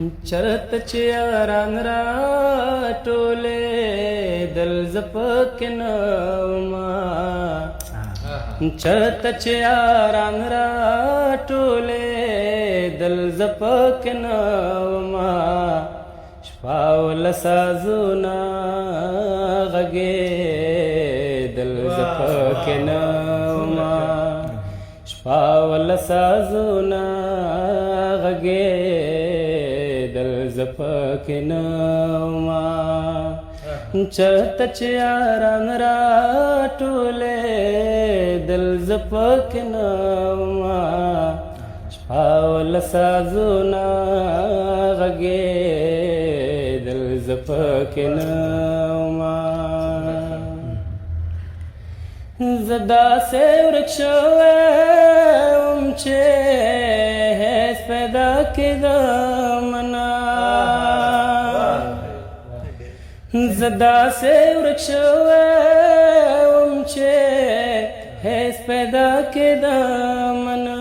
چرت چې یاران را ټولې دل زپک نوما چرت چې یاران را ټولې دل زپک نوما شپاول سازونا غږې دل زپک نوما شپاول سازونا غږې دل زپک نوما چرته چې یاران را ټولې دل زپک نوما شپاول سازونا غږې دل زپک نوما زدا سے ورک شوم چې هیڅ پیدا کېدمنا زدا سے ورک شوم چې هیڅ پیدا کېدمنا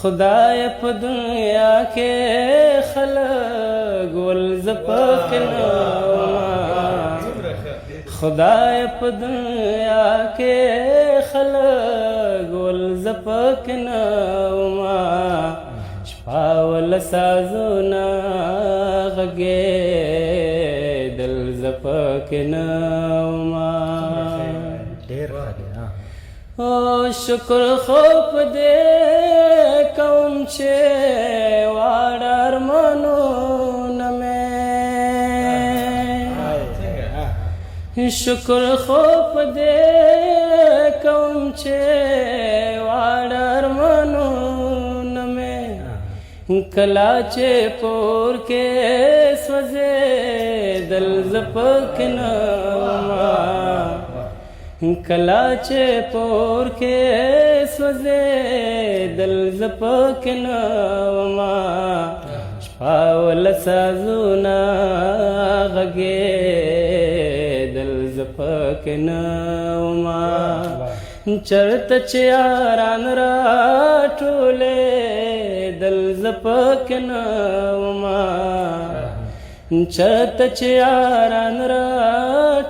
خدای په دنیا کې خلق ول زپک نوما خدای په دنیا کې خلق ول زپک نوما شپاول سازونا غږې دل زپک نوما او شکر خو په دې کوم چې واړه ارمانونه مې شکر خو په دې کوم چې واړه ارمانونه مې کلا چې پور کې سوځې دل زپک نوما کلا چې پور کې سوځې دل زپک نوما شپاول سازونا غږې دل زپک نوما چرته چې یاران را ټولې دل زپک نوما چرته چې یاران را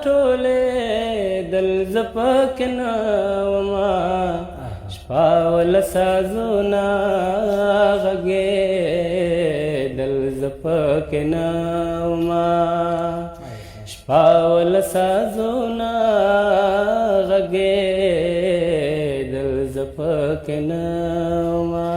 ټولې دل زپک نوما شپاول سازونا غږې دل زپک نوما شپاول سازونا غږې دل زپک نوما